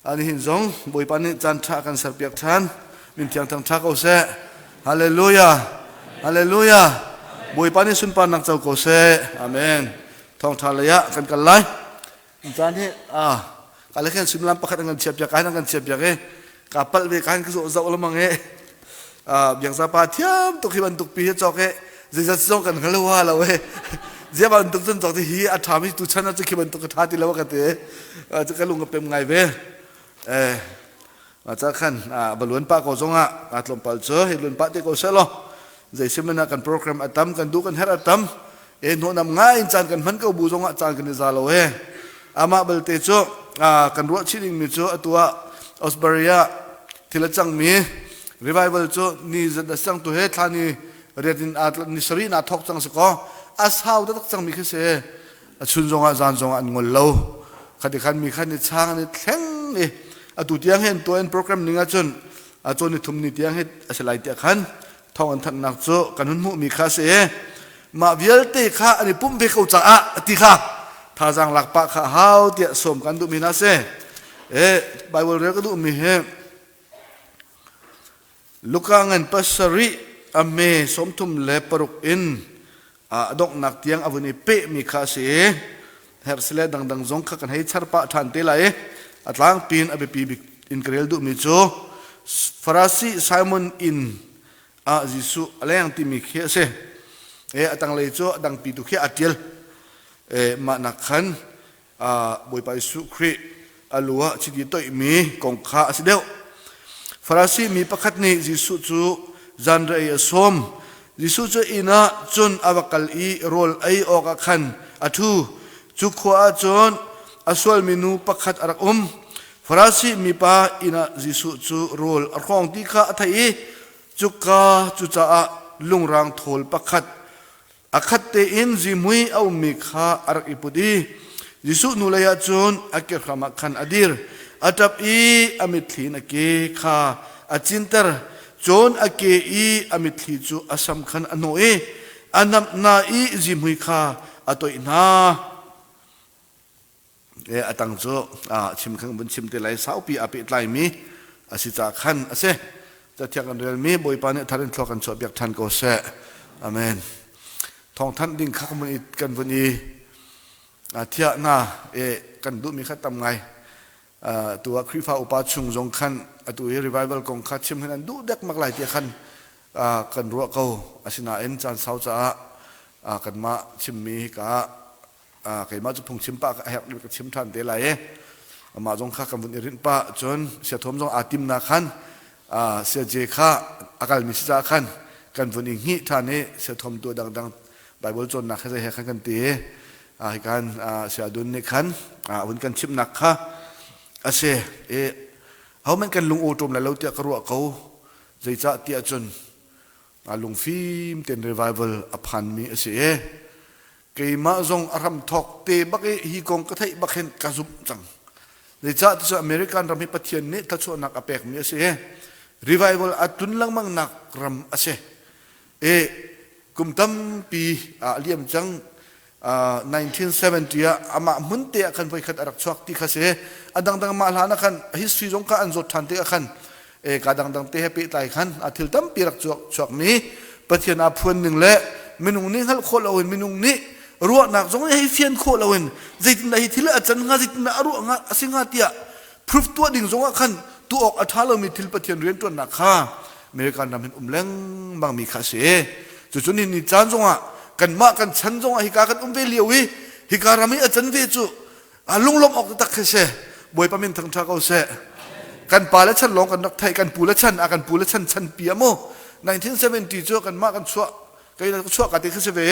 อันนี้หินซงบุยปานิจันทรากันสับเปียกทันมินเทียงทางทักเอาเสฮาเลลูยาฮาเลลูยาบุยปานิสุนปานักเจ้าโกเสอาเมนทองทาเลยะกันกันไลจานที่กันเลยแค่สิมลำประคัดกันเฉียบจากกันเฉียบจากkapal be kan ke so lamang biang sapa thiam to khiban tuk pi choke je song kan halwa lawe je ban tuk chen chok ti hi athami tu chana che khiban tuk tha ti lawa ka te che kalung pem ngai ve cha khan balun pa ko zonga atlom pal cho hilun pa te ko selo je simena kan program atam kan du kan her atam no nam ngai chan kan man ko bu zonga chan kan za lawe ama bal te cho kan ro chiring mi cho atua Osbaria tilachang mi revival cho ni zada sang to he thani redin at ni sari na thok chang se ko as how da chang mi khese chun zonga zan zonga an ngol lo khati khan mi khan ni chang ni thleng ni atu tiang hen to en program ninga chun a chon ni thum ni tiang he asalai te khan thong an thak nak cho kanun mu mi kha se ma vial te kha ani pum be ko cha a ti kha tha jang lak pa kha how ti som kan du mi na se Bible record mi he lukangan pasari ame somthum le paruk in dok nak tiang avuni pe mi kha se hersle dang zong kha kan hei charpa than te lai atlang pin abe pi in krel du mi cho farasi Simon in jisu aleng ti mi khe se atang le cho dang pi tu khe atiel ma nakhan boi pai su khri alua chidi toi mi kong kha asideu farasi mi pakhat ni jisu chu zanra e som jisu chu ina chun awakal I rol ai oka khan athu chu khwa chon aswal minu pakhat arak farasi mi pa ina jisu chu rol arkhong ti kha athai chuka chucha lungrang thol pakhat akhat te in jimui au mi kha arak ipudi Jisu nulaya chun akir khama khan adir atap I amitli na ke kha achintar chon ake I amitli chu asam khan anoe anam na I jimui kha atoi na atang chu chim khang bun chim te lai sau pi api tlai mi asicha khan ase ta thiak an rel mi boi pa ne tharin thlok an cho biak than ko se amen thong than ding kha mun it kan buni thia na kan du mi khatam ngai tua khrifa upa chung jong khan atu revival kong kha chim han du dek mak lai ti khan kan ro ko asina en chan sau cha kan ma chim mi ka kai ma chu phung chim pa ka hek ni ka chim than de lai ma jong kha kam bun rin pa chon sia thom jong atim na khan sia je kha akal mi sa khan kan bun ngi thane sia thom tu dang bible chon na kha he khan kan ti kan sia dun ni khan un kan chim nak kha ase how man kan lung otom la lo tia ka ro ko zai cha tia chun lung phim ten revival aphan mi ase ke ma zong aram thok te bak hi kong ka thai bakhen ka zup chang zai cha tu American ram hi pathian ne ta chu nak apek mi ase revival atun lang mang nak ram ase kumtam pi liam chang 1970 ama munte akan voi khat arak chok ti khase adang ma lana khan history jong ka anjot than te akhan kadang te happy tai khan athil tam pirak chok mi pathian a phun ning le minung ni hal khol awin minung ni ruwa nak jong hi fian khol awin zaitin hi thil a chan nga zaitin na aru nga asinga tia proof tu ding jong akhan tu ok athalo mi thil pathian ren tu na kha american namin umleng bang mi khase chu chuni ni chan jonga kan ma kan chan jong hi ka kan umve liwi hi ka rami a chan ve chu lunglom ok tak khase boi pamin thang tha ko se kan pa la chan long kan nak thai kan pu la chan chan piamo 1970 chu kan ma kan chua kai la chua ka te khase ve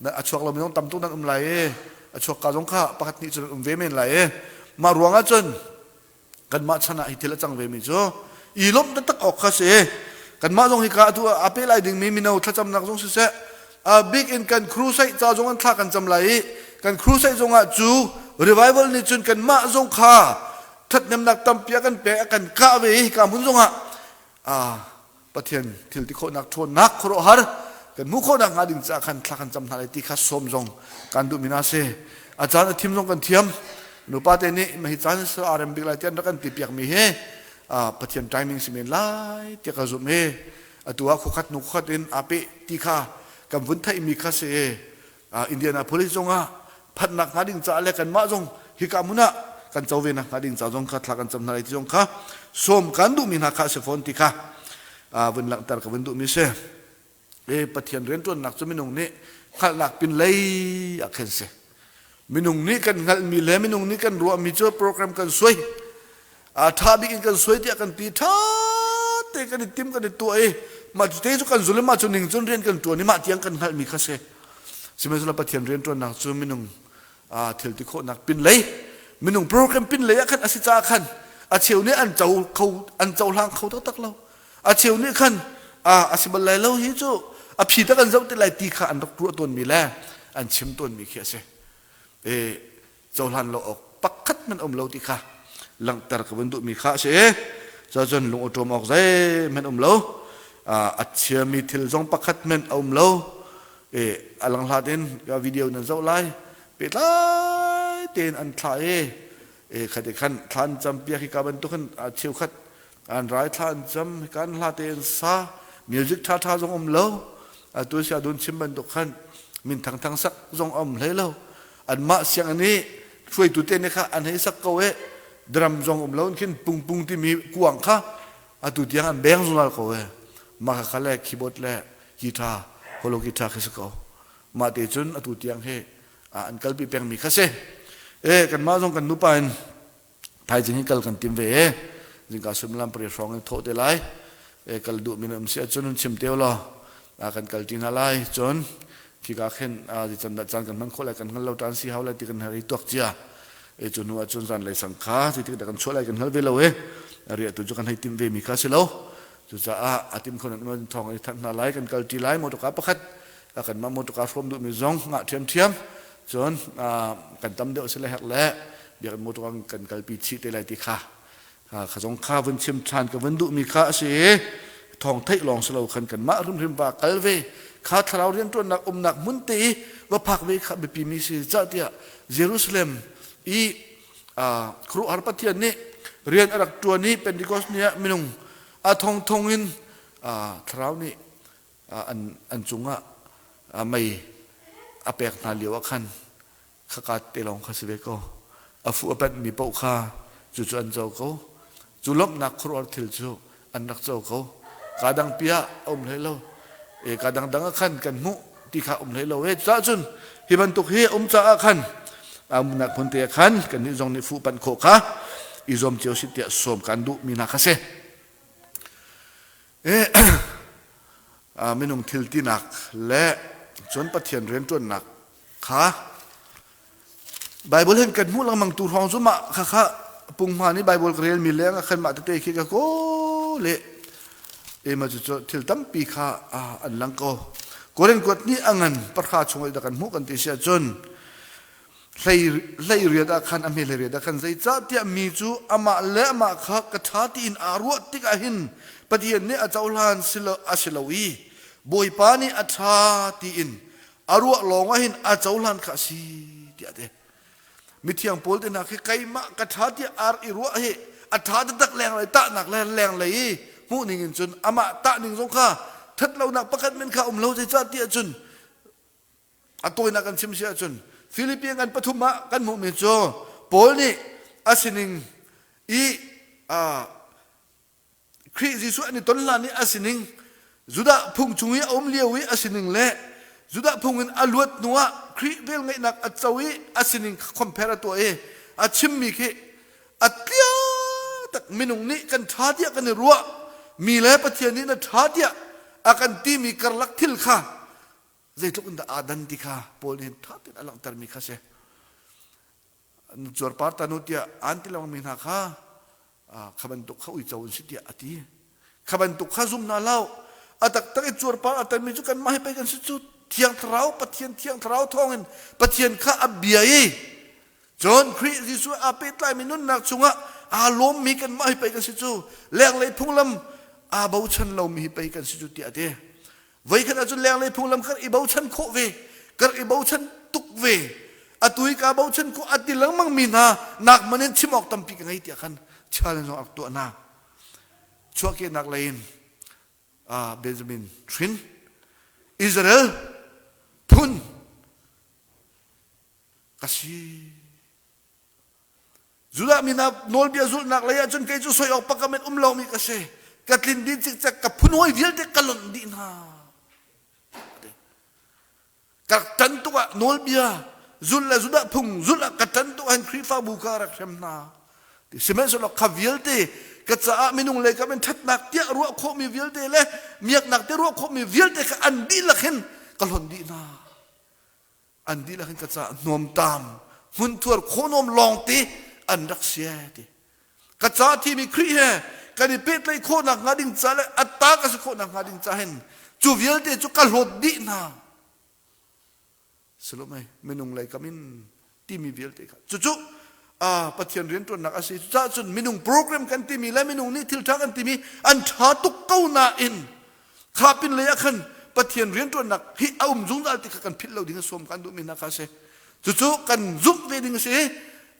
na a chuak lo mi tam tu nan lai a chuak ka jong kha pakhat ni chu ve men lai ma ruanga chon kan ma chana hi thila chang ve mi chu ilom tak ok khase kan ma jong hi ka tu apel ai ding mi no thacham nak jong se a big in kan crusade cha jong an thla kan cham lai kan crusade jong a chu revival ni chun kan ma jong kha that nem nak tam pia kan pe kan ka ve ka mun jong a pathian thil ti kho nak thon nak khro har kan mu kho nak ngading cha kan thla kan cham thalai ti kha som jong kan du mina se achan thim jong kan thiam นุปาเตนี่ไม่จันทร์อารัมบิกลายเตียนรักันติเปียกมีเฮปะเทียนไทมิ่งสิเมลายเตียกจุเมตัวขุขัดนุขัดอินอาเปติข้ากำวุ้นไทยมีข้าเสอินเดียนาโพลิสจงพัดนักงาดิ่งจ่าเล็กันมาจงฮิกามุนะกันเจ้าเวนักงาดิ่งจ่าจงข้าทลักกันจำนายที่จงข้าสมกันดูมีนักข้าเสฟอนติข้าวันหลังตากับวันดูมีเสปะเทียนเรียนตัวนักจะมินุงนี่ข้าหลักเป็นเลยอาเคนเสมินุงนี่กันงัลมีเลยมินุงนี่กันรัวมีเจ้าโปรแกรมกันสวยท้าบิกินกันสวยที่กันตีท้าเตะกันติมกันตัวมาเตะจุกันจุลมาจนหนึ่งจนเรียนกันตัวนี่มาเที่ยงกันงัลมีข้าเสสิเมื่อเราปะเทียนเรียนตัวนักจะมินุงเทลติโคนักเป็นเลยมินุงโปรแกรมเป็นเลยกันอาศิจาขันเชียวนี่อันเจ้าเขาอันเจ้าหางเขาตักเราเชียวนี่ขันอาศิบัลไลเราฮิจูผีตะกันเจ้าแต่ไรตีขาอันตกตัวตัวมีแลอันชิมตัวมีเขียเสเจ้าหันเราออกปักคัดมันเราตีขาหลังตากับวันดุมีขาเสเจ้าจนลงอตัวออกใจมันเราอัดเชื่อมีทิลจงปักคัดมันเราอลังลาเดนกับวิดีโอนั้นเจ้าไล่เปิดไล่เต้นอันทายขัดขันทันจำเปียกกับบันตุขันเชียวขัดอันไรทันจำกันลาเต้นซามิวสิกท่าจงเราตัวเสียโดนชิมบันตุขันมินทั้งสักจงเลยเราอันมาเสียงอันนี้ช่วยตัวเต้นนะคะอันให้สักเขาดรัมจงเราขึ้นปุงที่มีกวางค่ะตัวเตียงอันแบงจุนัลเขามาขัดแลคีย์บอร์ดแลกีตาร์โฮโลกีตาร์คือสักเขามาเตจุนตัวเตียงให้อันกัลปีเปียงมีข้าเสกันมาจงกันนุปานไทยจึงให้กัลกันติมเวจึงการสมลำเปรียบร้องโทษเดลัยกัลดูมินมเสียจนชิมเตียวล้อกันกัลตินาไลจนที่กาเข็นที่จันดัดจันกันมันโคเลยกันกันเราตานสีเฮาเลยที่กันหาริตวกเจียจนหัวจนจันเลยสังขาที่ที่กันช่วยกันเฮาเวลาเรียกตัวจุกันให้ติมเวมีข้าเสลาจุจะติมคนนั้นมันทองไอ้ทันนาไลกันกัลติไลโมตุกาประคัดกันมาโมตุกาฟรมดูมีจงงะเทียมจนกันตำเดียวเสลหักแล้วเดี๋ยวกันโมตุกันกัลปีชิเตลัยติข้าขจงข้าวันชิมชานกับวันดุมีข้าเสทองไทยลองสลาวขันกันมารุ่มริมบากกัลเวข้าทราวเรียนตัวนักนักมุนตีว่าพักเวข้าไปปีมิสิจ้าเดียเยรูซาเล็มครูอาร์ปัตยานี่เรียนอารักตัวนี้เป็นดิกอสเนี่ยมินุงทองอินทราวนี่อันจุงไม่เปกนาเลียวขันข้ากัดเตลองข้าสิเวก็ฟูอเป็นมีเป้าข้าจุอันเจ้าเขาจุลบนักครูอาร์ทิลจูอันนักเจ้าเขากาดังเปียเลยเรากาดังขันกันมุที่ข้าเลยเราจ้าจุนฮิบันตุกเฮจ้าขันนักพลเตียขันกันนี่จงนี่ฟูปันโคข้าอิจอมเจียวสิเตียสมกันดูมีนักเสมินุงทิลตินักและจนปะเทียนเรียนตัวนักข้าไบเบิลเห็นกันมุลังมังตูทองสุมาข้าปุ่งมานี่ไบเบิลเรียนมีแรงขันมาตะเตะขี้กะโกเละมาจุดทิลตั้มปีข้าอันลังก็กูเรียนกวดนี่อังันประคาชงไอ้ตะกันมุกันติเสียจนไล่เรียดขันอเมริเรียดขันใจจ้าเตียมีจูอามาเละมาข้ากระทาตีนอารวติกาหินปฏิเนอาเจ้าลานสิลอาศิลวีบอยปานีอัฐาตีอินอารวลงหินอาเจ้าลานข้าสีเดียดมิเทียงโพลเดนักใครมากระทาที่อาร์อิรัวเฮอัฐาตักแรงเลยตะหนักแรงเลยหูนิ่งจนอามาตะนิ่งสงข้าทัดเราหนักประกันเป็นข้าเราใจจ้าเตียจนตัวนักกันชิมเสียจนฟิลิปปินส์กันปฐุมะกันมุมิโจโพลนี่อาศินิงคริสต์สุอันนี้ต้นลานี่อาศินิงจุดาพุงจุงยอมเลี้ยวิอาศินิงเล่จุดาพุงเงินอลวดนัวคริเวลไงนักอัจวิอาศินิงคอมเพลตัวอาชิมมีเคอัตเลียตักมินุงนี่กันท้าเดียกันรัวมีแล้วปะเทียนนี้นะท้าเดียอากันตีมีกระลักทิลข้าใจทุกคนอาดันติข้าโพลินท้าตินอลังตารมีข้าเสจวดปาร์ตานุติยาอันติลองมีนาข้าขบันตุกข้าอุจจาวนสิทธิอติขบันตุกข้าซุมนาเล่าตักจวดปาร์ตามีจุกันมาให้ไปกันสุดเทียงเท้าปะเทียนเทียงเท้าทองเงินปะเทียนข้าอับเบียจนคริสต์สุอาเปตไลมินุนนักจุงะล้มมีกันมาให้ไปกันสุดแรงเลยพุ่งลำบ่าวฉันเรามีไปกันสุดเดียดไว้ขณะจนแรงเลยพุ่งลำกันบ่าวฉันโคเวกันบ่าวฉันตุกเว atui ka bau chen ko atilang mang mina nak manin chimok tampi ka ngai ti kan challenge ak to na chuak nak lain Benjamin Trin Israel pun kasi Zula mina nol bia zul nak laya chun kai chu soyok pakamet umlaw mi kasi katlin din chik chak kapunoi vil te kalon di na katan tu ka nol bia zul la zuda phung zul la katan tu an khrifa buka rak sem na ti semen so ka vil te katsa minung le ka men that nak tia ru kho mi vil te le miak nak te ru kho mi vil te ka an di lakhin kalon di na an di lakhin katsa nom tam mun tur khonom long teอันรักเสียดิกระจาที่มีครีเฮกันดิเป็ดเลยโคนักงาดิงจ่าเลยอัตตาก็สุโคนักงาดิงจ่าเห็นจูเวียลเดจูกัลโหดดีนะสรุปไหมไม่นุ่งเลยก็มินที่มีเวียลเดกันจู่ๆปัจจัยเรียนตัวนักอาศัยจ้าจุนไม่นุ่งโปรแกรมกันที่มีและไม่นุ่งนี่ทิลทากันที่มีอันท้าตุกเก้านาอินข้าเป็นเลยขันปัจจัยเรียนตัวนักฮิเอาจุงดัลที่กันพิษเราดิ้งสวมกันดูมินักอาศัยจู่ๆกันซุ่มเวดิ้งเสีย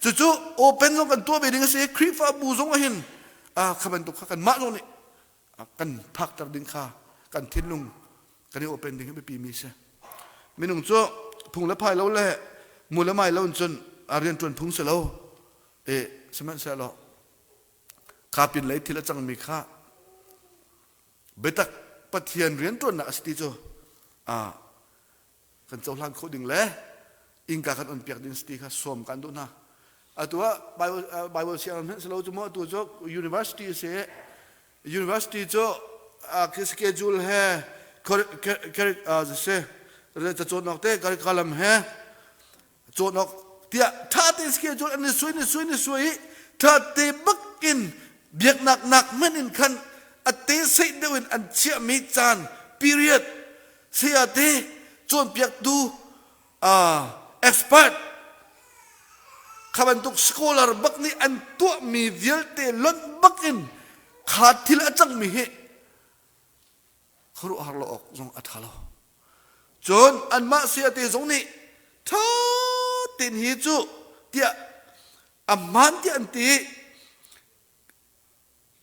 จู่ๆโอเปนลงกันตัวไปดิ้งเสียครีฟ้าบูซงหินข้าเป็นตุกกันมาตรงนี้กันพักตัดดิ้งข้ากันทิ้งลงกันนี่โอเปนดิ้งไปปีมีเสียไม่นุ่งจู่พุงละพายแล้วแหละมูละไม้แล้วจนเรียนจนพุงเสร็จแล้วสมัยเสร็จแล้วข้าเป็นเลยที่ละจังมีข้าเบตักปฏิญาณเรียนตัวนักสติจู่กันเจ้าหลังเขาดิ้งแล้วอิงกากันอันเปียกดิ้งสติข้าสวมกันดูนะตัวไบเบิลเสียงนั้นสโลจุโมตัวจบ university เสีย university จบคือ schedule เฮเสียเราจะโจทย์นอกเตะการคาลัมเฮโจทย์นอกเดี๋ยวถ้าเตะ schedule อันนี้สวยถ้าเตะบักอินเบียกหนักมันอินคันอัตเตะเสียเดินอันเชื่อมีจาน period เสียเตะโจทย์เบียกดูexpertข้าบันทุกสกอลาร์บักนี่อันตัวมีเวิลเตล้นบักอินขาดที่ละจังมีเหเขารู้ฮาร์ลออกจงอัฐาลจนอันมาเสียเตจงนี่ท้าตินฮิจูเดียอัมมันที่อันตี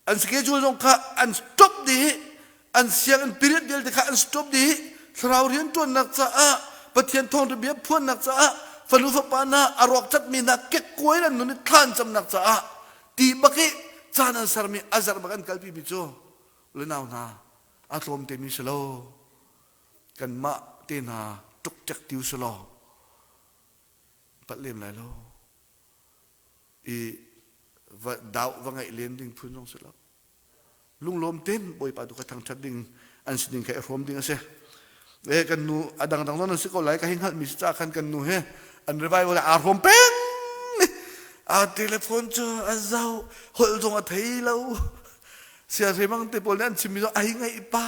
อันสเกจูจงข้าอันสต็อปดีอันเสียงอันปีเรียดเดียลที่ข้าอันสต็อปดีสราวเรียนตัวนักจ้าปะเทียนทองระเบียบพวนนักจ้าฟันลุฟปานาอารอกจัดมีนักเก็กกวยนั่นนุนทานจำนักจ้าตีบักจานันสารมีอาจารย์บักันกัลปีบิโจเลนาวนาอัตลมเตมิสโลกันมาเตนาตุกจักติวสโลปัดเลียมไรโลดาววังไอเลียนดิ้งพื้นลงสโลลุงลมเต้นบอยปาดุกทางชัดดิ้งอันสิดิ้งแค่รวมดิ้งเสียกันนูดังนั้นสิก็ไหลกันหิ้งหัดมิสจ้ากันนูเฮอันรีไวว่าอารมณ์เป็นเทเลโฟนจ้าเจ้าหดจงเทยเราเสียเรื่องมังเตปอลนี่อันชิมิโลไอ้ไงป้า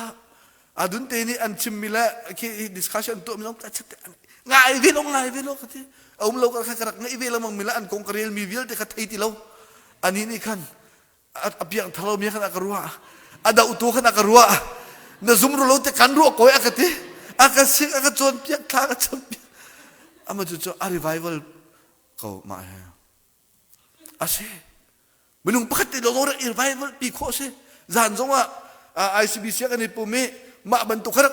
ดุนเตนี่อันชิมิละคีดิสคัชชันตัวมิโลตัดชัดง่ายวิโลกันที่เอามิโลกันขัดง่ายวิโลมังมิละอันคงกระเรียนมีวิลที่ขัดไทยที่เราอันนี้นี่ขันอภิยังทะเลาะมีขันอักรัวada utuhขันอักรัวน่าซุ่มรู้เราแต่กันรัวก้อยอักที่akan sing akan cuan piak tak akan piak, ama cucu revival kau mah ya, asih, menung pakat tidak orang revival pikok sih, jangan cuma ICBC akan ipume mak bentuk karak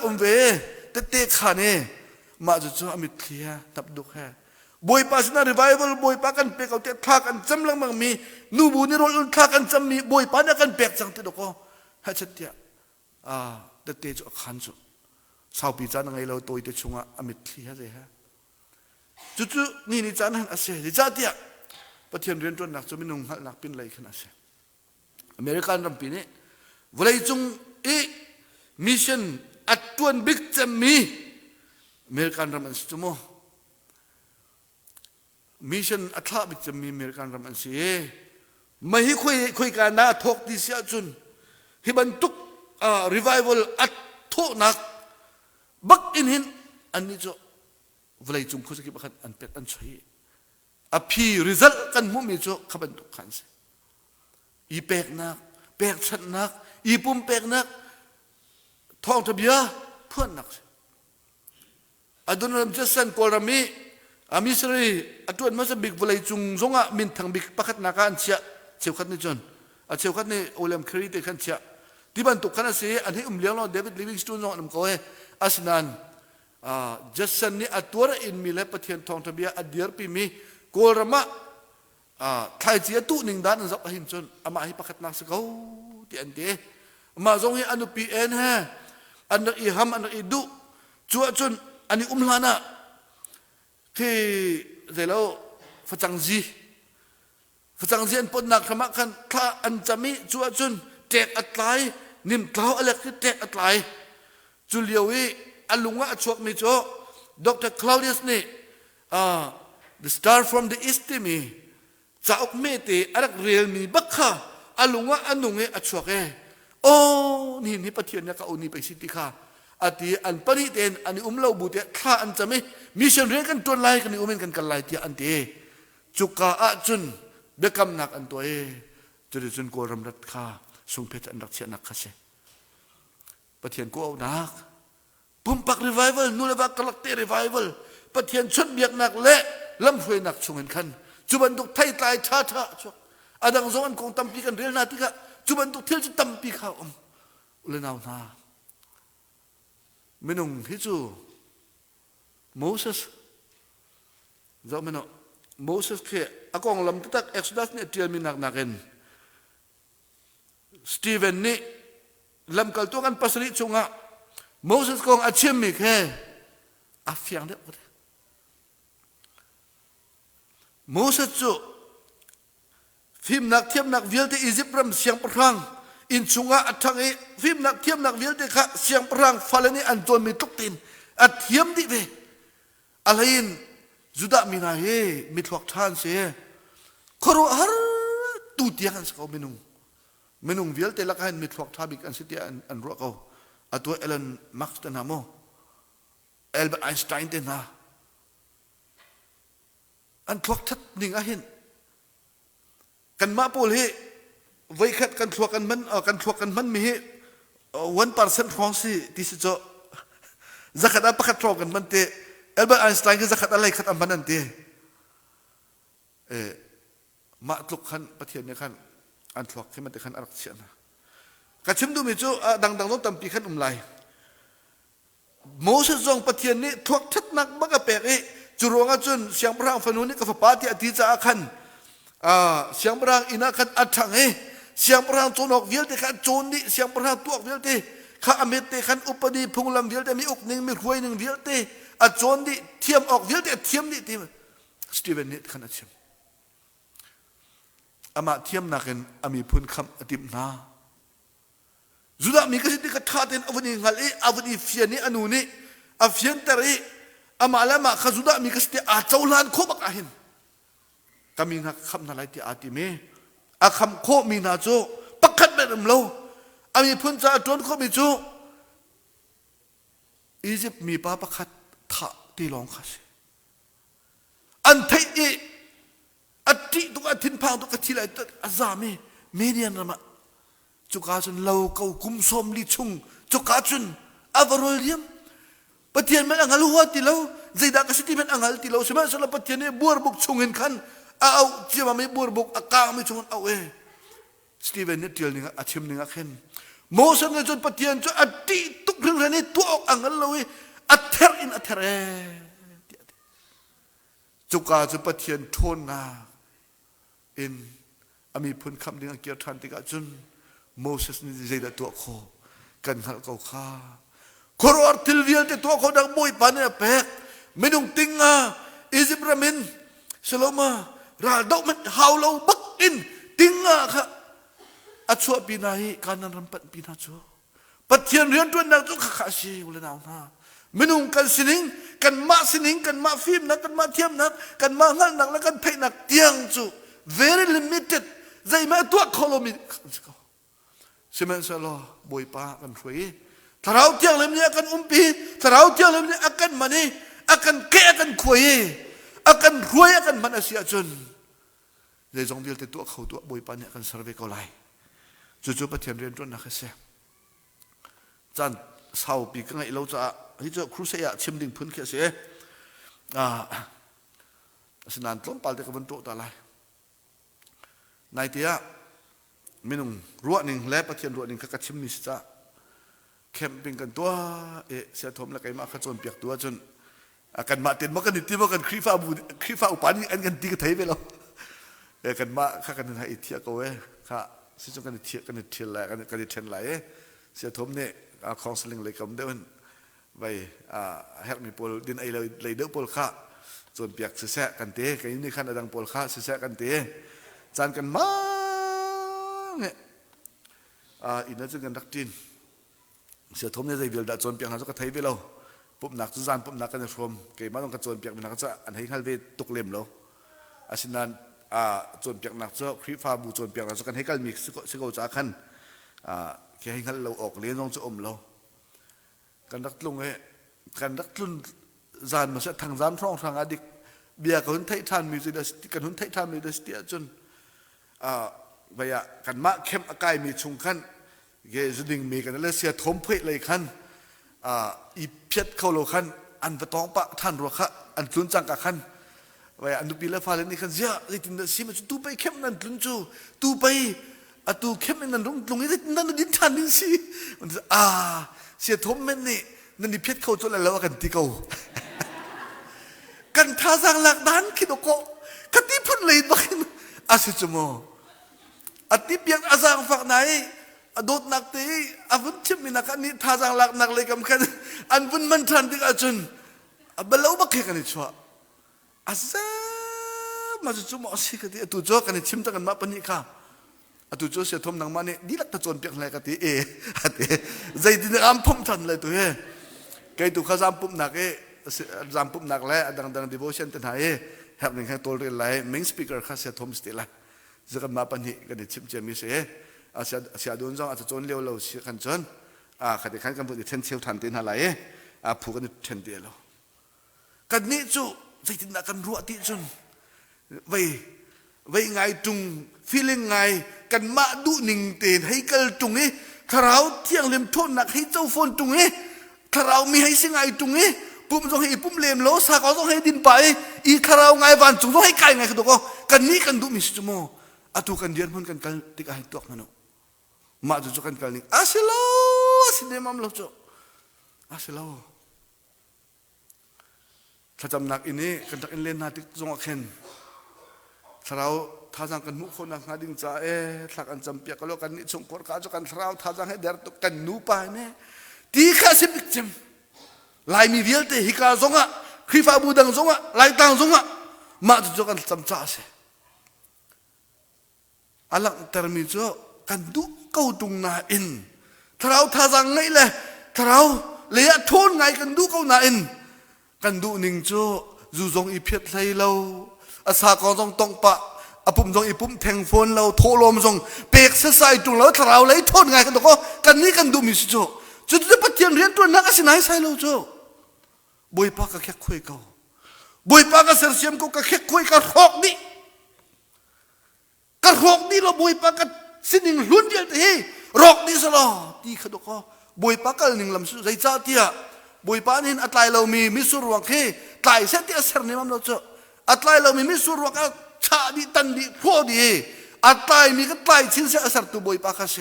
tete khane, mak cucu amit kia tabduk ha, boy pasna revival boy pakan pek kau tiak akan jam lang mang mi, nubu ni rol akan jam mi, boy pan akan pek jang tidak kau, hajat dia, tete cuci akan cuciสาวปีจานไงเราตัวอิทธิชงอามิตรีฮะเจ้าจู่ๆนี่จานนั้นอาเซียนจ้าเดียประเทศเรียนตัวนักจะไม่นุ่งหัดนักเป็นไรขนาดเสียอเมริกันรำปีนี้วันไรจงมิชชั่นอัดตัวนบิ๊กจะมีอเมริกันรำมันสมอมิชชั่นอัดลาบิ๊กจะมีอเมริกันรำมันเสียไม่ให้คุยกันนะทอกดิเสียจุนให้บรรทุกรีไววัลอัดทุนักบักอินหินอันนี้จะเวลาจุ่มคุยกันบักอันเป็ดอันช่วยพีริซัลกันมุ่งมีจะขับบันทุกขันสิอีเป็กนักเป็กชัดนักอีปุ่มเป็กนักทองทะเบียเพื่อนนักสิอดุลรำเจสันกอลามี อามิสรีอัตวนมาสบิกบุเลยจุงจงอ่ะมินทางบิกปักนักอันเชียเชียวขัดนี่จนเชียวขัดนี่โอเลมครีเตขันเชียที่บรรทุกขันสิอันที่เลี้ยงเราเดวิดลิวิงสตูนน้องนำก้อยอาสนันจัสซันนี่อัตัวระอินมีเล็บปะเทียนทองทะเบียอดียร์ปีมีโกรมะไทยเจียตุหนึ่งด้านจับหินจนอามาให้ปักนักสกาวที่อันเดมาจงให้อนุปีเอ็นฮะอันนักอิฮัมอันนักอิดุจัวจนอันนี้ลานะที่เดี๋ยวฝรั่งจีอันปนนักขมักกันถ้าอันจะมีจัวจนแจกอัตไลนิมเท้าอะไรคือแจกอัตไลจุเลียวีอันลุงว่าชวกมีโจดร.คลาวเดียสนี่the star from the east มีจะออกเมติอันเรียลมีบักค่ะอันลุงว่าอันนุ่งอันชวกโอ้นี่ปะเทียนเนี่ยก็อุนิไปสิติค่ะอาทิอันปนิเตนอันนี้เล่าบุตรข้าอันจะไม่มีเชิงเรียนกันตัวไล่กันนี่เมนกันไล่ที่อันเตจุกาอาจุนเบกำนักอันตัวจุดจุนโกรมรัดข้าสุงเพชรอันรักเชียนักข้าเสปะเทียนกูเอานักปุ่มปักรีไวเวลนูเลวักกลักเตรีไวเวลปะเทียนชุดเบียกนักเละลำห้วยนักชงเงินขันจุบันตุกไทยตายท่าชกอาดังสวรรค์คงตั้มปีกันเรียนนาทีกะจุบันตุกเที่ยวจะตั้มปีข้าวเลนเอาหน้าไม่นุ่งฮิจูโมเสสจะไม่นุ่งโมเสสแค่อากงลำตักเอ็กซ์ดัสเนี่ยเทียนมีนักเองสตีเวนนี่ลำกัลตัวกันปัสริจงอ่ะโมเสสกงอาเชียมิแค่อาฟิยังเด็กโมเสสจูฟิมนักเทียมนักวิลที่อียิปต์รำเสียงพลังอินชุงะอัฐังฟิมนักเทียมนักวิลที่ข้าเสียงพลังฟาเลนี่อันตัวมีตุกตินอัดเทียมดิเวอะไรอินจุดมีนาเฮมีทวักทานเสียครัวฮาร์ตูเตียกันสกาวเมนุงวิลที่ลักให้มีทวักทาบิกอันสิเตียอันรัวเขาอัตัวเอเลนมักส์ตันฮาโมเอลเบอร์ไอน์สไตน์เตน่าอันทวักทัดนิ่งอาหินกันมาปูเลยไว้ขัดกันทวักกันมันมี1% ของสิที่สุดจะขัดอะไรขัดทวักกันมันเตะเอลเบอร์ไอน์สไตน์ก็จะขัดอะไรขัดอันมันนั่นเตะมาตุกขันประเทศเนี่ยขันอันทวักที่มันเตะขันอารักเชียนะกระชิมดูมิจูดังต้องตั้มปีขันไลโมเสสจงประเทศนี้ทวักทัดนักบักกะเปกจุรวงจุนเสียงพระฟันุนี่กับปาติอธิจาขันเสียงพระอินาขันอัดถังเสียงพระโจนออกเวลเตขันโจนนี่เสียงพระตัวออกเวลเตข้าอเมตเตขันอุปดีพุงลำเวลเตมีอกหนึ่งมีรวยหนึ่งเวลเตอัดโจนนี่เทียมออกเวลเตเทียมนี่ทีสตีเวนนี่ขันอัดเทียมอามาเทียมนักเองอามีพุนคำอดิมนาจุดามีกษัตริย์กัดขาดเองอวันนี้งัลอวันนี้เฟียนี่อนุนี่อเฟียนแต่รีอามาแล้วมาข้าจุดามีกษัตริย์อาเจ้าลานโคบักอาหินกามีนักคำนาไลที่อาติเมอาคำโคมีนาโจปักขัดแบบเราอามีพุนจ่าจนโคมีโจอียิปต์มีป้าปักขัดท่าที่ลองข้าศึกอันไทยอัดที่ตุกอัดทิ้นพังตุกอัดที่ไรตัดอาซามีเมเดียนละมาจุกาจุนเราเกากุมสมลิชุงจุกาจุนอาวารอลเลียมปะเทียนมันอังฮัลหัวติเราใจดักกษัตริย์มันอังฮัลติเราสมัยสลับปะเทียนเนี่ยบัวบุกชงเงินขันเอาเจ้าไม่บัวบุกอากาไม่ชงเอาสตีเวนเนี่ยเดียวนึงอาชิมนึงขึ้นโมเสสเนี่ยจนปะเทียนจนอัดที่ตุกเรื่องนี้ตัวออกอังฮัลเราอัดเทอร์อินอัดเทอร์จุกาจุนปะเทียนโทนนาอินอามีพุนคำนึงเกี่ยวทันติกาจุนโมเสสนี่ใจดัตัวโคกันหัลเขาข้าโครอร์ทิลเวียลที่ตัวเขาดังบุยปานเนี่ยแปกไม่ต้องติงอียิปต์รามินสโลมาราดอกมันฮาวเราบักอินติงค่ะอัชวปีนัยการนั้นรำพันปีนัชวปัจเจียนเรียนตัวนักจุกข้าชีอุลนาวนาไม่ต้องกันสินิงกันมาสินิงกันมาฟิล์มนักกันมาเทียมนักกันมางั้นนักแล้วกันไทยนักเตียงจู very limited ใจแม่ตัวเขาเรามีใช่ไหมสโลบุยป้ากันช่วยถ้าเราเที่ยวเล่มนี้อากันปีถ้าเราเที่ยวเล่มนี้อากันมันนี่อากันแก่อากันคุยอากันรวยอากันมันอาเซียจนในจงเดียวแต่ตัวเขาตัวบุยปานเนี่ยกันสารเวกเอาไล่จู่ๆประเทศเรียนจนนักเสียจันเศร้าปีกันไงเราจะที่จะครูเสียชิมดิ่งพื้นแค่เสีย สินันต้นปัลเตกับวันโตตาลายนายเตียมินุงรัวหนึ่งและประเทียนรัวหนึ่งก็ชิมนิสจ้าเข้มเป็นกันตัวเสียทมแล้วไก่มาขจรเปียกตัวจนกันมาเต็มมากันดิที่มากันครีฟ้าอุปานี่อันกันตีกันไทยไปแล้วกันมาข้ากันไทยเทียก็เว้ข้าสิ่งที่กันเทียกันเทียนไหลกันเทียนไหลเสียทมเนี่ยของสลิงเลยกำเดินไปแฮกมีปอลดินไอเลยเดือปอลข้าจนเปียกเสียกันเตะกันนี่ขันดังปอลข้าเสียกันเตะจานกันมาเนี่ยอินนั้นจึงกันรักจินเสียทมเนี่ยใจเบียดจนเปียกหาสักไทยไปแล้วปุ๊บหนักจุดจานปุ๊บหนักกันจะชมเกี่ยมาต้องกระโจนเปียกมันหนักจะอันให้ขั้นไปตกเล่มแล้วอาชินันโจนเปียกหนักจะครีฟ้าบูโจนเปียกหนักจะกันให้กันมีสิโกจากขั้นแค่ให้ขั้นเราออกเลี้ยงน้องจะอมเรากันรักลุงกันรักลุนจานมาเสียทางจานท้องทางอดีตเบียกันหุ่นไทยทานมีจุดกันหุ่นไทยทานมีจุดเดียจนไปกันมะเข้มอากายมีชงขั้นเกี่ยจุดดิ่งมีกันแล้วเสียทมเพลเลยขั้นอีเพียดเข้าโลขันอันประตองปะท่านรัวขะอันตุนจังกะขันไว้อันดูปีละฟ้าเลนี่ขันเสียเลยตินสิมันตูไปเข้มนั่นตุนจูตูไปตูเข้มนั่นลงนี่นั่นดินทันดินสิมันเสียทมมันนี่นั่นดิเพียดเข้าจนแล้วกันที่เขากันท่าสังหลักนั้นคิดโกกันที่พุ่นเลยบ้างอาศิจโมอติเปียกอาสังฝักไหนโดดนักตีอาวุธชิมินักนี่ท่าจังหลักนักเลยกำกันอันวุ่นมันทันที่อาจุนเบลาบักเฮกันนี่ชัวอาซามาจุ่มอสิกันที่ตุโจกันนี่ชิมตั้งกันมาปนิค่ะตุโจเสียทมนังมานี่ดีลักตะโจนเปียกอะไรกันที่ใจดินอัมพุ่มทันเลยตัวแกตุข้าจำปุ่มหนักจำปุ่มหนักแล้วดังดิโวชันตันหายแฮปหนึ่งแค่ตัวเรียนไรเมนสปีกเกอร์ข้าเสียทมสติละจะกันมาปนิกันนี่ชิมเจมิเสเสียโดนจ้องอาจจะโจนเลี้ยวเราเสียขันจนขัดขันกันพูดเทนเชียวทันตินอะไรผูกกันเทนเดียวกันนี้จู่ใจติดกันรัวติจนไว้ไงจุง feeling ไงกันมาดูหนิงเตนให้กันจุงนี้ถ้าเราเที่ยงเลี้ยมทนหนักให้เจ้าฝนจุงนี้ถ้าเรามีให้สิ่งไงจุงนี้ปุ่มต้องให้ปุ่มเลี้ยมโลสาก็ต้องให้ดินไปอีถ้าเราไงวันจุงต้องให้ไก่ไงคือตัวก็กันนี้กันดูมิสจุโมตุกันเดียนพ้นกันติกาให้ตัวมันมาจุกันกันนี่asin dia mam lo cok asiloถ้าจำนักอินนี้กันตักอินเล่นนาติจงอักเห็นถ้าเราท่าทางกันมุขคนนักนาดิ่งจ่าถ้ากันจำเปียกก็แล้วกันนี่ชงกอดกาจกันถ้าเราท่าทางให้เดือดตกกันนูไปเนี่ยตีข้าสิบจำลายมีเดียลเตหิกาจงอ่ะครีฟ้าบูดังจงอ่ะลายตังจงอ่ะมาจุกันจำจ่าเสอันหลังเตอร์มิโจกันดูเข้าตรงนาอินถ้าเราท่าจังไงเลยถ้าเราเลี้ยทนไงกันดูเข้านาอินกันดูหนึ่งโจจูจงอีเพียรไทยเราอาสากรจงตองปะอาปุ่มจงอีปุ่มแทงฝนเราโทลมจงเปกเสใส่ตรงเราถ้าเราเลี้ยทนไงกันตัวก็กันนี้กันดูมิสโจจุดที่ปฏิญาณเรียนตัวนักสินายใส่เราโจบุยปากก็แค่คุยเขาบุยปากก็เสียเสียมก็แค่คุยกันหอกนี่กันหอกนี่เราบุยปากก็สิ่งหนึ่งลุ้นเดียวที่รอกนี่สลอที่ขดก็บุยปากกันหนึ่งลำสุดใจจ้าเตียบุยปานินอัตไลเรามีมิสุรวังเฮไตเสตียเสรนิมัมเราเจออัตไลเรามีมิสุรวังก็ชาดิตันดิพอดีอัตไลมีก็ไตชินเสอสรตุบุยปากเส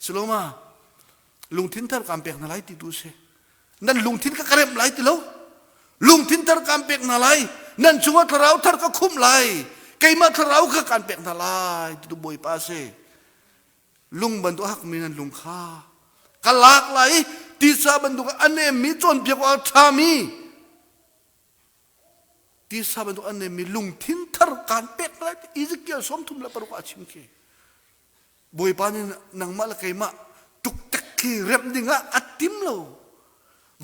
สโลมาลุงทินเทอร์กำเปกนาไลติดูเสนั่นลุงทินก็กระเร็บไหลติโลลุงทินเทอร์กำเปกนาไลนั่นช่วงทาราทาร์ก็คุ้มไหลไกมาทาราก็การเปกนาไลติดูบุยปาเสลุงบรรทุกหักมีนั่นลุงข้ากลากไหลที่ซาบรรทุกอันเนมีจนเพียงว่าชามีที่ซาบรรทุกอันเนมีลุงทิ้งทาร์การเป็ดอะไรอิสเกียสมทุมละปรุกอาชิมเคบุยปานี่นังมาละไกมาตุกตะกีเรียบดิ่งอ่ะอัดติมเรา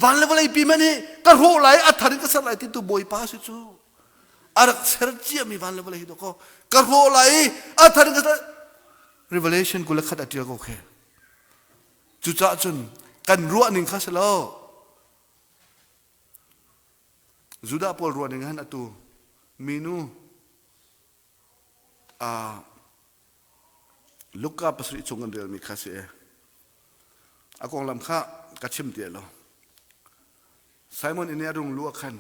วันละวันละปีมันนี่ก็โหไหลอัดทาริกสันไหลที่ตัวบุยปาสิจูอารักเสรจีมีวันละวันละฮิโดก็โหไหลอัดทาริกสันRevelation กุลขัดอัดเดียวก็โอเคจุดจ้าจนกันรัวหนึ่งข้าเสลาจุดาพอรัวหนึ่งฮันอตูมีนูลูกกาปัสริจงกันเดียวมีข้าเสียอากงลำข้ากัดชิมเดียวไซมอนอินเนียรุ่งลัวขัน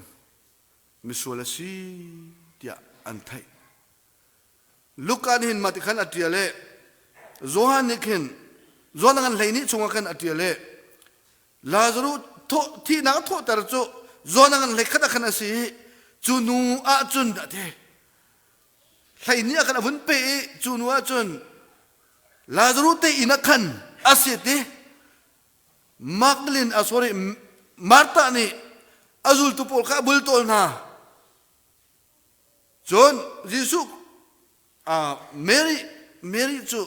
มิสวลซีเดีย อันไทยลูกการหินมาติขันอัตยาเล่โซฮันนิขินโซนังเลยนี่ชงกันอัตยาเล่ลาซารุโทที่นักโทตระจุโซนังเลยขัดขันสิจูนูอาจุนดัดเฮเลยนี่กันวุ่นเปย์จูนูอาจุนลาซารุเตอินักขันอาศัยเตมักดลินอาสวรีมาร์ตานี่อาซุลตุโพลข้าบุลโตลนาจนยิสุเมรี่จู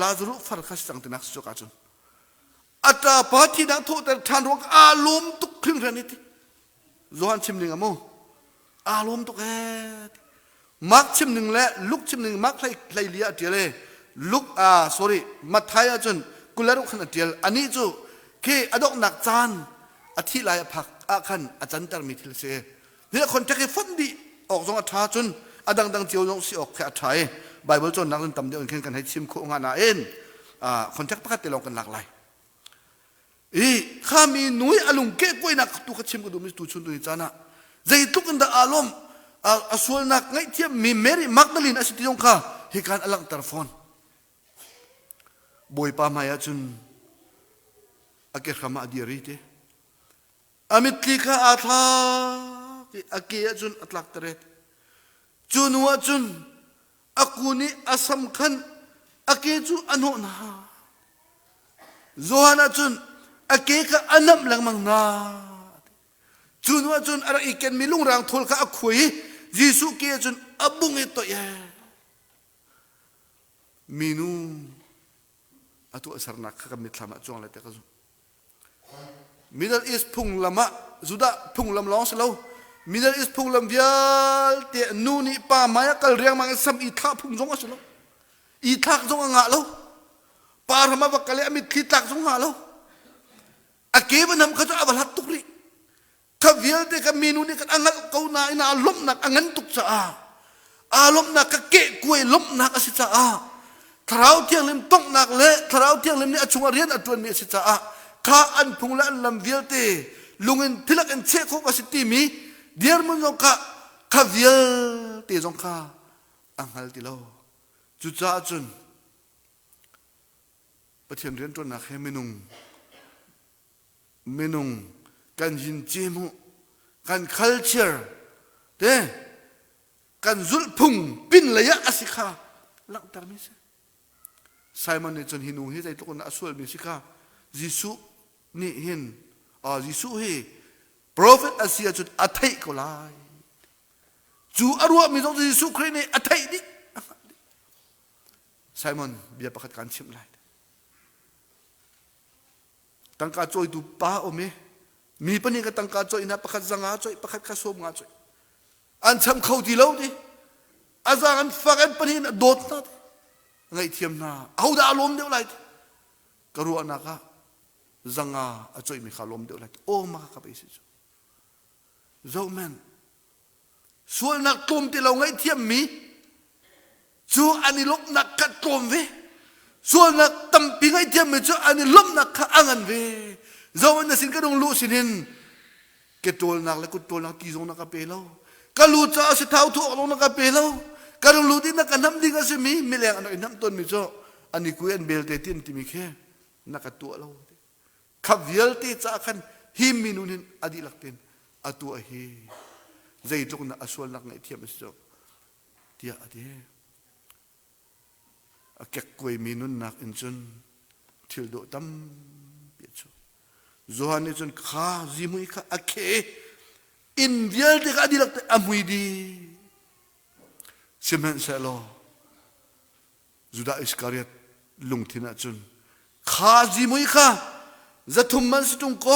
ลาซารุฟาร์คัสตังตินักสุกัจจุนอัตราปาที่นักโทษแต่ทานรองอารมณ์ตุกครึ่งเรนิติโจฮันชิมหนึ่งอะโมอารมณ์ตุกมักชิมหนึ่งและลุกชิมหนึ่งมักไล่เลียเดียเลยลุกsorry มัทายจนกุลารุขันเดียลอันนี้จูเคอดอกหนักจานอธิลายผักขันอาจารย์ตรมิทิลเซนี่คนจะให้ฟันดีออกจงอัฐาจนดังเจียวจงสิออกแค่อัฐายไบเบิลจนนักดนตรีเดียวกันให้ชิมโคงานเอ็นคนจักประกาศติลองกันหลากหลายข้ามีหนุ่ยอารมณ์เก๋กวยนักตุกชิมก็ดูมิสตูชุนดูนิจานะใจตุกันดาอารมณ์ส่วนนักไงเทียมมีเมรี่มักดลินอาศัยที่ยงข้าเหตุการณ์อลังตรฟอนบอยปามายจุนอาเกขมาดีรีเตอามิตลิกาอาธาอาเกียจุนอัตลักตเรตจุนวจุนอากูนี่อาสำคัญอาเกจุอันโนนาโซฮานาจุนอาเกกอันนับหลังมังนาจุนวจุนอะไรอีกแกนมีลุงรางทอลข้าคุยยิสุเกียจุนอับุงเอตโยมินูatau asarnak kami selama juang lete kazu. Middle East pung lama sudah pung lam long selalu. Middle East pung lam bial te nuni pa maya kal riang mang sam ithak pung jong selalu. Ithak jong ngak lo. Par hama bakal amit kitak jong ngak lo. Ake benam kazu abalat tukri. Kavial te kami nuni kan angal kau na ina alom nak angan tuk saa. Alom nak kakek kue lom nak asit saa. Tharau tiang lim tong nak le tharau tiang lim ni achunga rian atuan mi sita kha an phungla an lam vialte lungin thilak an che kho asiti mi diar mun jong kha vial te jong kha anghal ti lo chu cha chun pathian rian ton nak he menung kan jin chemu kan culture te kan zul phung pin la ya asikha lang tar mi se Simon ni chon hinu hi zai tukun aswal mi sika Jisu ni hin Jisu hi prophet asia chut athai ko lai chu arwa mi jong Jisu Christ ni athai di Simon bia pakat kan chim lai tangka choi tu pa ome mi pani ka tangka choi na pakat zanga choi pakat ka som nga choi an cham khau ti lo di azangan fakan pani na dot na ngay thiam na au da lom deu lai karu anaka zanga achoi mi khalom deu lai o ma ka pe si zo man sual nak tom ti lo ngay thiam mi chu ani lok nak kat tom ve sual nak tampi ngay thiam mi chu ani lom nak kha angan ve zo na sin ka dong lu sinin ke tol nak le ku tol nak ti zong nak ka pe lo ka lu cha si thau thu lo nak ka pe lo karung ludi na kanam di kasi mi mileng ano inam ton mi so ani kuyan belte tin timikhe nakatu alaw kavyal ti cha kan him minunin adilaktin atu ahi zaitok na aswal nak ngai thiam so tia ade akek koi minun nak inchun thildo tam pichu zohani chun kha zimui kha akhe in vial te adilaktin amuidi Simen selo Juda Iskariot lungtina chun khaji mui kha zathum man situng ko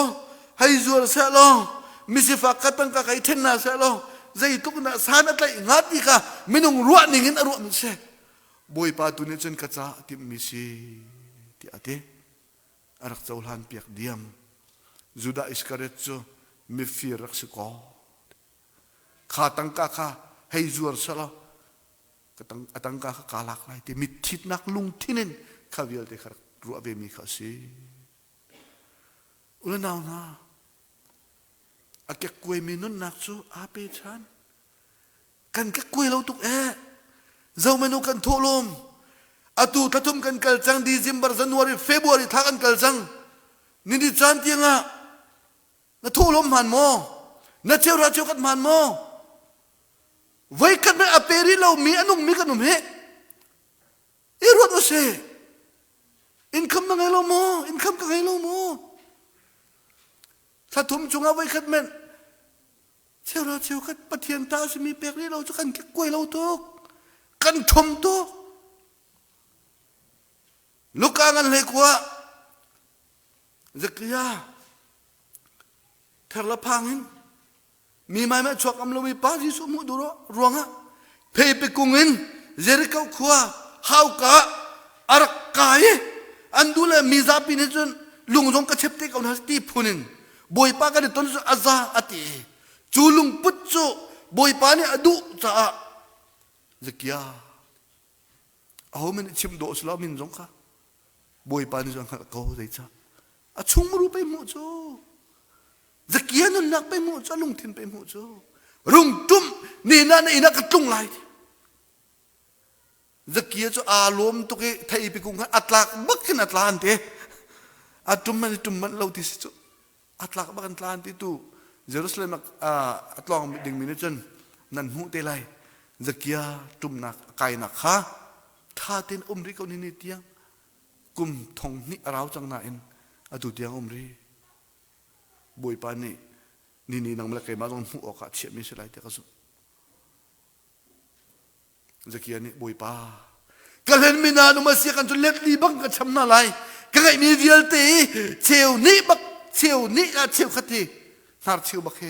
haizur selo misifa katang ka kai thenna selo zai tukna sanat lai ngati ka minung ruwa ningin aru min se boy pa tu ne chun kacha tim misi ti ate arak chaulhan piak diam Juda Iskariot chu mi fir raksiko khatang ka kha haizur selo atangka kalak lai te mitit nak lung tinin kavial te khar ruwa be mi khasi ulanaw na akek kwe minun nak chu ape chan กันก็กุยเราตุกเจ้าเมนูกันทั่วลมอาตูทัตุมกันกัลจังDecember January Februaryทักกันกัลจังนี่ดิจานเตียงน่ะทั่วลมหันโมน่ะเจ้าราเจ้ากันหันโมไว้กันไม่อเปรีเรามีอนุมีกันหนุ่มเฮรวดโอเซอินคัมกังไงเราโมอินคัมกังไงเราโมถ้าทุ่มจงเอาไว้กันแม่นเจ้าราเจ้ากันปะเทียนตาสมีเปรีเราจะกันแก่กล้วยเราตุกกันทมตุกลูกอันเล็กว่าซักริยาเทลพังอินมีไหมแม่ชวกอำลวิปาจิสุมุดุรวงะเพย์ไปกุงินเจริกาขวาฮาวกะอารักกายอันดูแลมีซาปินจนลุงจงกระเช็บเตกเอาหน้าตีพุนินบอยปากันต้นอาซาอติจูลุงปุจโจบอยปานี่อดุจ้าซักริยาเอามันชิมโดสลามินจงค่ะบอยปานี่จงเขาใจจ้าอาชุ่มรู้ไปหมดโจซักริยานั่นนักไปหมดโจลุงทินไปหมดโจรุงตุ้มนี่นั่นนักตุงไลซักริยาโจอารมณ์ตุกไทยไปกุงอัตลักบักขึ้นอัตลันเตอัตุมมันเราที่สิโจอัตลักบักอัตลันที่ตู้เยรูซาเล็มอัตลองดิ่งมินจันนั่นหูเตลัยซักริยาตุมนักไกนักข้าท่าเต้นริกเอานี่เตียงกุมทงนี่เราจังนาอินอดุเตียงรีบอยปานนี่นังมาเลกมาต้องหูออกเฉียบมิสไลเตะกสุจะเกียนี่บอยปาก็เห็นมินานุมาเสียกันจนเล็ดลีบังกับช้ำนาไลก็ไงมีเดียลตีเชียวนี่บักเชียวนี่เชียวขัดทีนาร์เชียวบักเฮ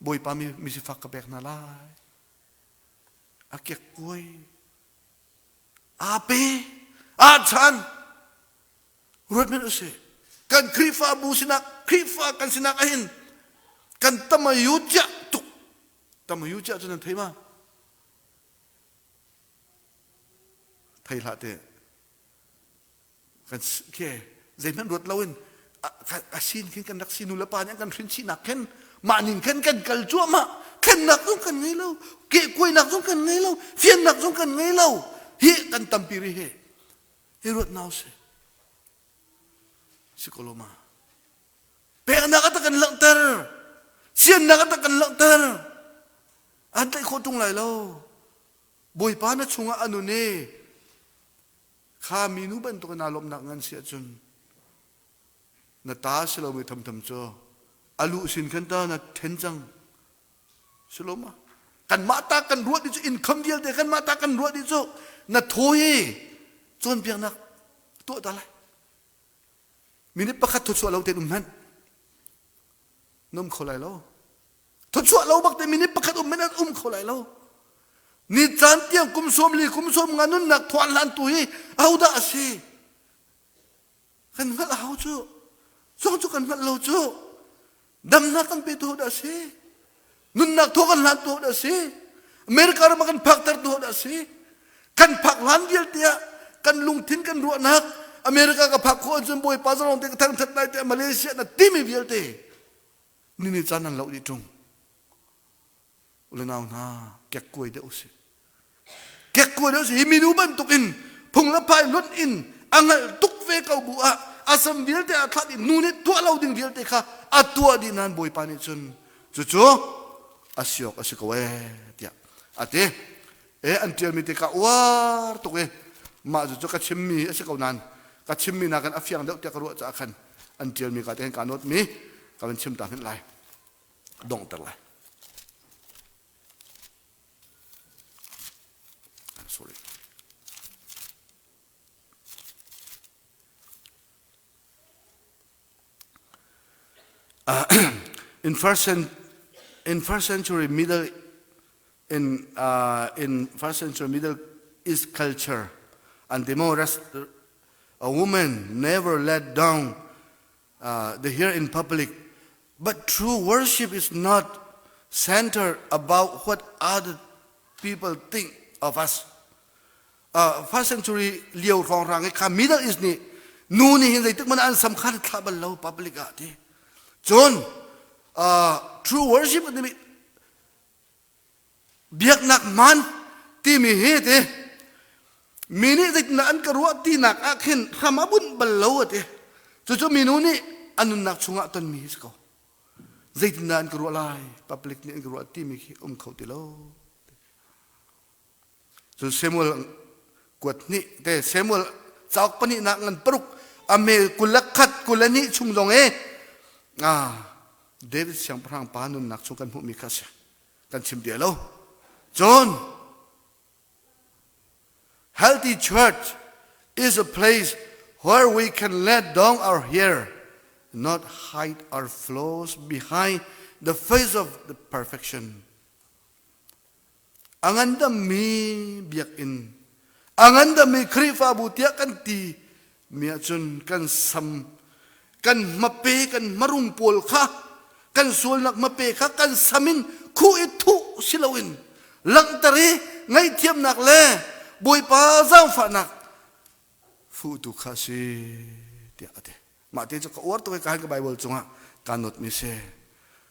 บอยปามีสิฟักกับแบกนาไลอาเก็กกวยอาเปอาชันรถมันอุเสกันครีฟ้าบูสินักครีฟ้ากันสินักอาหินกันตมายุจักตุกตมายุจักจนนั้นไทยมาไทยละเตะกันแค่ใจมันรถเราเองอาศินกันนักศินุลปานยังกันฟินชีนักเข็นมาหนิงกันกัลจัวมาเข็นนักต้องกันไงเราเกี่ยกวยนักต้องกันไงเราเฟียนนักต้องกันไงเราเฮกันตัมปีรีเฮรถนาวเสSikoloma. Pero nakatakan lang ter. Siya nakatakan lang ter. Antay ko itong laylaw. Boy, paano tsunga ano ni? Kami nuban ito kanalom na ngan siya dyan. Nataas sila may tamtam siya. Alusin kanta na tenjang. Siloma. Kan mata kan ruat dito. Income deal de kan mata kan ruat dito. Na toye. Tuan biang nak. Tuwa talay. Minit pakat tutsuwa law ten umnan. Num kolay law. Tutsuwa law bakte minit pakat umnan at kolay law. Ni tiyang kumsom nga nun nak tuwan lan tuhi. Aw da asi. Kan nga law jo. Song jo kan nga law jo. Dam na kan pito da asi. Nun nak tuwan lan tuho da asi. Amerika rama kan paktar tuho da asi. Kan pak lan diel tiya. Kan lungtin kan ruwa nak. Amerika ka pakko jun boy pazarong te tang tat nai te Malaysia na timi biel te ni chanan lo di tung ulenaw na kek koi de usi himinu ban tukin phung la pai lot in angal tuk ve kau bua asam biel te athat in nunit tua lo ding biel te kha atua di nan boy pani chun chu asyok asikowe tia ate antial mi te ka war tuke ma chu ka chimmi asikau nan kachim mi nakan afyang deuh te karuat cha khan antial mi ka te kanot mi kan chim ta hin lai dong ter lai sorry in first century Middle East culture and the more a woman never let down the hair in public. But true worship is not centered about what other people think of us. First century liu rong rang ka Middle East ni nu ni hin dai tik man an samkhan thabal lo public ati. John true worship ni biak nak man ti mi he te mini zit na an karua ti nak akhin khamabun ballo te chu minu ni anun nak chunga ton mi sko zit na an karua lai public ni an karua ti mi khau ti lo chu Samuel kwat ni te Samuel chak pani nak ngan peruk ame kulakhat kulani chungdong e David siang prang panun nak chung kan hu mi khasya kan chim dia lo John healthy church is a place where we can let down our hair, not hide our flaws behind the face of the perfection. Anganda mi biak in, anganda mi krifa butia kan ti, miachun kan sam, kan mape kan marumpol ka, kan sulnak mape ka kan samin ku itu silawin, lang tari ngay tiam nak le. Boy pa zang fa nak fu tu khasi ti ate ma te ka war to ka ka Bible chunga kanot mi se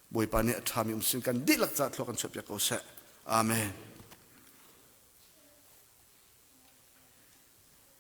boy pa ne thami sin kan dilak cha thlo kan chop ya ko se amen